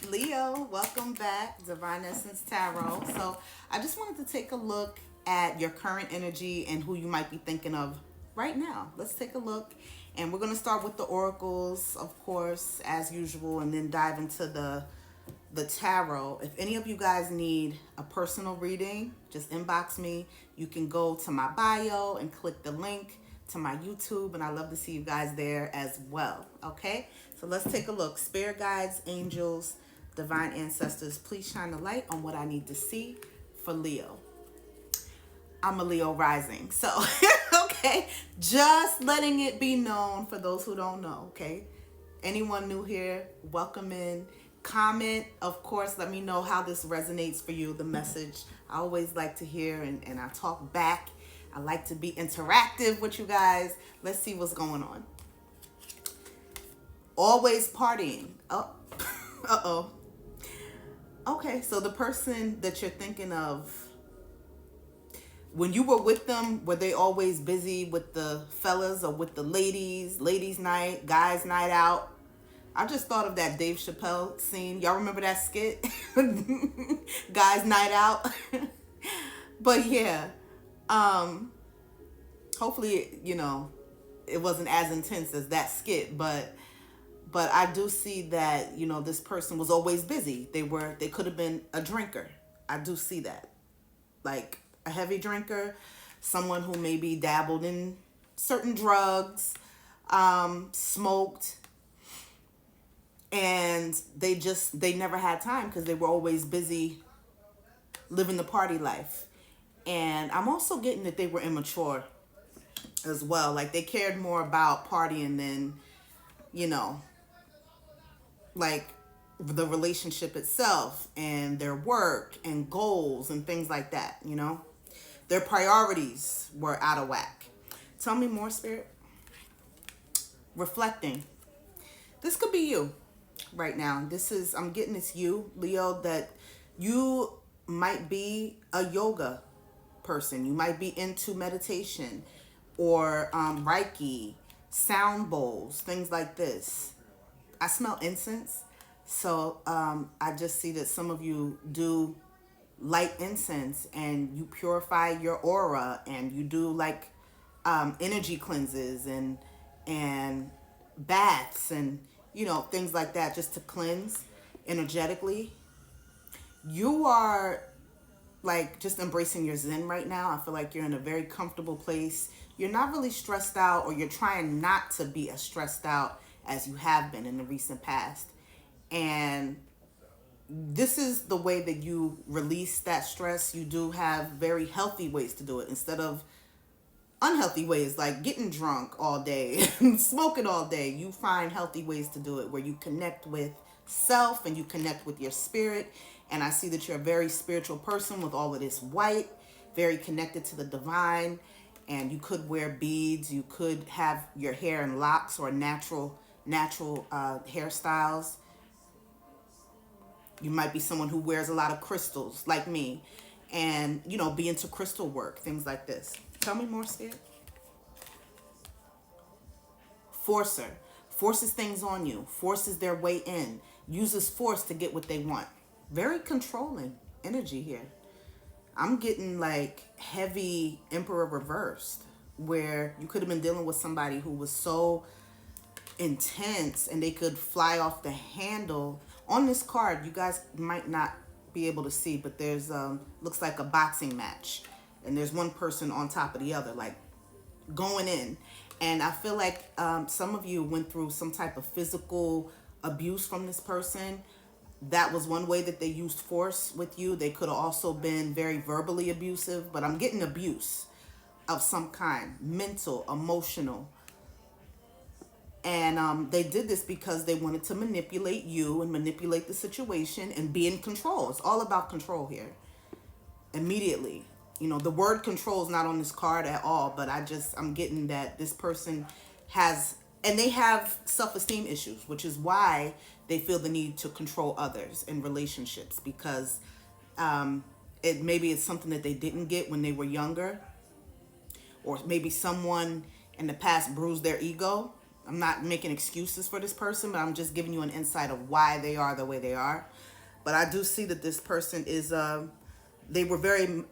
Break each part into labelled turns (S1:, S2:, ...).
S1: Leo, welcome back, Divine Essence Tarot. So, I just wanted to take a look at your current energy and who you might be thinking of right now. Let's take a look, and we're going to start with the oracles, of course, as usual, and then dive into the tarot. If any of you guys need a personal reading, just inbox me. You can go to my bio and click the link to my YouTube, and I love to see you guys there as well. Okay, so let's take a look. Spirit guides, angels, divine ancestors, please shine the light on what I need to see for Leo. I'm a Leo rising, so okay, just letting it be known for those who don't know. Okay, anyone new here, welcome in. Comment, of course, let me know how this resonates for you, the message. I always like to hear, and I talk back. I like to be interactive with you guys. Let's see what's going on. Always partying. Oh, uh-oh. Okay, so the person that you're thinking of, when you were with them, were they always busy with the fellas or with the ladies night, guys night out? I just thought of that Dave Chappelle scene. Y'all remember that skit? Guys night out. But yeah, hopefully, it wasn't as intense as that skit, but I do see that, this person was always busy. They could have been a drinker. I do see that. Like a heavy drinker, someone who maybe dabbled in certain drugs, smoked, and they never had time because they were always busy living the party life. And I'm also getting that they were immature as well. Like they cared more about partying than, like the relationship itself and their work and goals and things like that, Their priorities were out of whack. Tell me more, Spirit. Reflecting. This could be you right now. I'm getting this you, Leo, that you might be a yoga person. You might be into meditation or Reiki, sound bowls, things like this. I smell incense. So I just see that some of you do light incense and you purify your aura and you do like energy cleanses and baths and things like that, just to cleanse energetically. You are like just embracing your zen right now. I feel like you're in a very comfortable place. You're not really stressed out, or you're trying not to be as stressed out as you have been in the recent past. And this is the way that you release that stress. You do have very healthy ways to do it instead of unhealthy ways like getting drunk all day and smoking all day. You find healthy ways to do it where you connect with self and you connect with your spirit. And I see that you're a very spiritual person with all of this white, very connected to the divine. And you could wear beads. You could have your hair in locks or natural hairstyles. You might be someone who wears a lot of crystals like me and, be into crystal work, things like this. Tell me more, Spirit. Forcer. Forces things on you. Forces their way in. Uses force to get what they want. Very controlling energy here. I'm getting like heavy Emperor reversed, where you could have been dealing with somebody who was so intense and they could fly off the handle. On this card, you guys might not be able to see, but there's looks like a boxing match, and there's one person on top of the other, like going in. And I feel like some of you went through some type of physical abuse from this person. That was one way that they used force with you. They could have also been very verbally abusive, but I'm getting abuse of some kind, mental, emotional. And they did this because they wanted to manipulate you and manipulate the situation and be in control. It's all about control here. Immediately. The word control is not on this card at all, but I'm getting that this person they have self-esteem issues, which is why they feel the need to control others in relationships, because maybe it's something that they didn't get when they were younger, or maybe someone in the past bruised their ego I'm not making excuses for this person, but I'm just giving you an insight of why they are the way they are. But I do see that this person is, they were very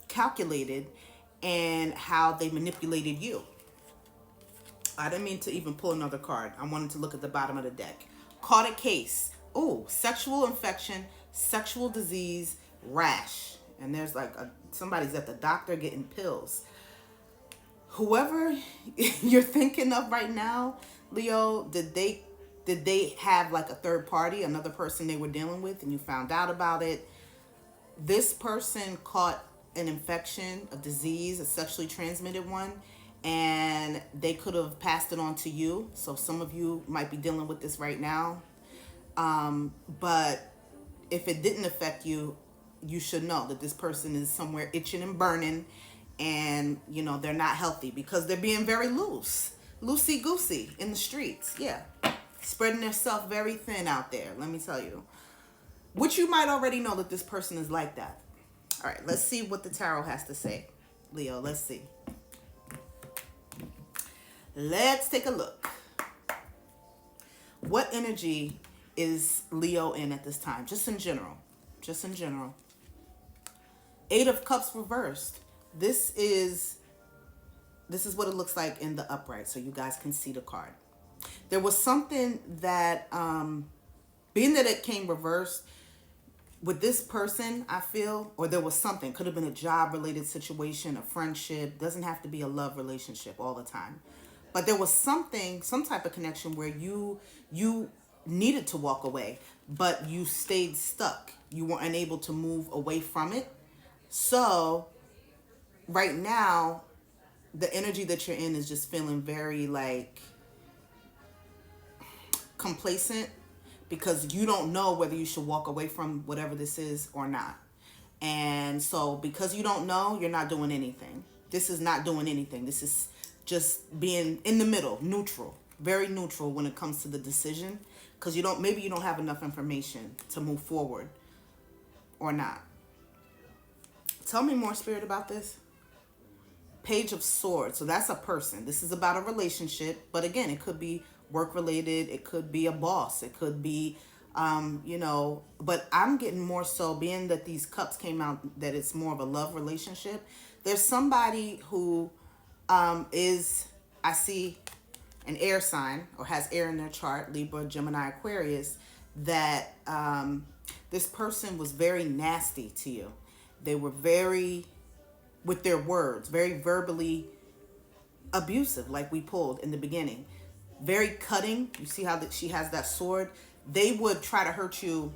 S1: calculated in how they manipulated you. I didn't mean to even pull another card. I wanted to look at the bottom of the deck. Caught a case. Oh, sexual infection, sexual disease, rash. And there's like somebody's at the doctor getting pills. Whoever you're thinking of right now, Leo, did they have like a third party, another person they were dealing with, and you found out about it? This person caught an infection, a disease, a sexually transmitted one, and they could have passed it on to you. So some of you might be dealing with this right now. But if it didn't affect you, you should know that this person is somewhere itching and burning, and you know they're not healthy because they're being very loosey goosey in the streets. Yeah, spreading themselves very thin out there. Let me tell you, which you might already know that this person is like that. All right, let's see what the tarot has to say, Leo. Let's see. Let's take a look. What energy is Leo in at this time? Just in general. Just in general. 8 of Cups reversed. This is what it looks like in the upright, so you guys can see the card. There was something that, being that it came reversed, with this person, I feel, or there was something, could have been a job-related situation, a friendship, doesn't have to be a love relationship all the time. But there was something, some type of connection where you needed to walk away, but you stayed stuck. You weren't able to move away from it. So right now, the energy that you're in is just feeling very like complacent, because you don't know whether you should walk away from whatever this is or not. And so because you don't know, you're not doing anything. This is not doing anything. This is just being in the middle, neutral, very neutral when it comes to the decision, because maybe you don't have enough information to move forward or not. Tell me more, Spirit, about this. Page of Swords. So that's a person. This is about a relationship, but again, it could be work related. It could be a boss. It could be, but I'm getting more so, being that these cups came out, that it's more of a love relationship. There's somebody who is, I see, an air sign or has air in their chart, Libra, Gemini, Aquarius, that this person was very nasty to you. They were very, with their words, very verbally abusive, like we pulled in the beginning. Very cutting. You see how she has that sword? They would try to hurt you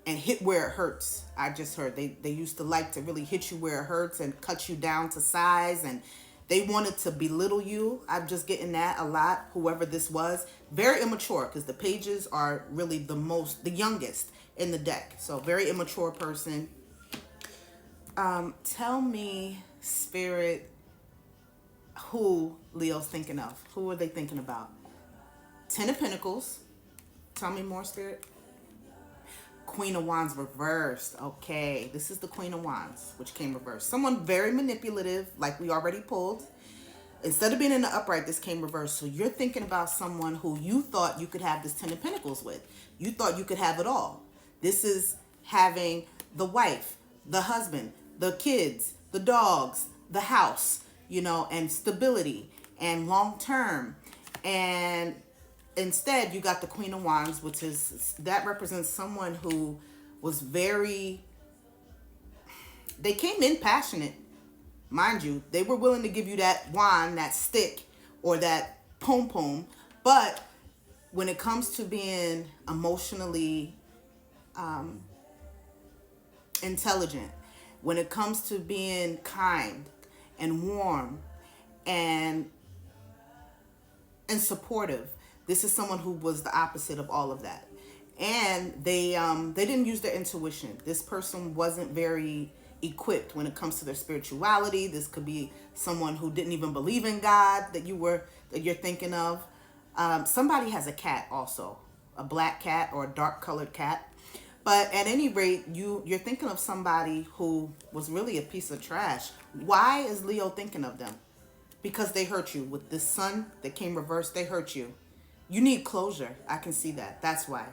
S1: and hit where it hurts. I just heard they used to like to really hit you where it hurts and cut you down to size, and they wanted to belittle you. I'm just getting that a lot, whoever this was. Very immature, because the pages are really the youngest in the deck. So very immature person. Tell me, Spirit, who Leo's thinking of. Who are they thinking about? 10 of Pentacles. Tell me more, Spirit. Queen of Wands reversed. Okay, this is the Queen of Wands, which came reversed. Someone very manipulative, like we already pulled. Instead of being in the upright, this came reversed. So you're thinking about someone who you thought you could have this 10 of Pentacles with. You thought you could have it all. This is having the wife, the husband, the kids, the dogs, the house, and stability and long term. And instead, you got the Queen of Wands, which that represents someone who was they came in passionate. Mind you, they were willing to give you that wand, that stick, or that pom-pom. But when it comes to being emotionally intelligent, when it comes to being kind and warm and supportive, this is someone who was the opposite of all of that. And they didn't use their intuition. This person wasn't very equipped when it comes to their spirituality. This could be someone who didn't even believe in God that you're thinking of. Somebody has a cat also, a black cat or a dark colored cat. But at any rate, you're thinking of somebody who was really a piece of trash. Why is Leo thinking of them? because they hurt you. With this sun that came reversed, they hurt you. You need closure. I can see that. That's why.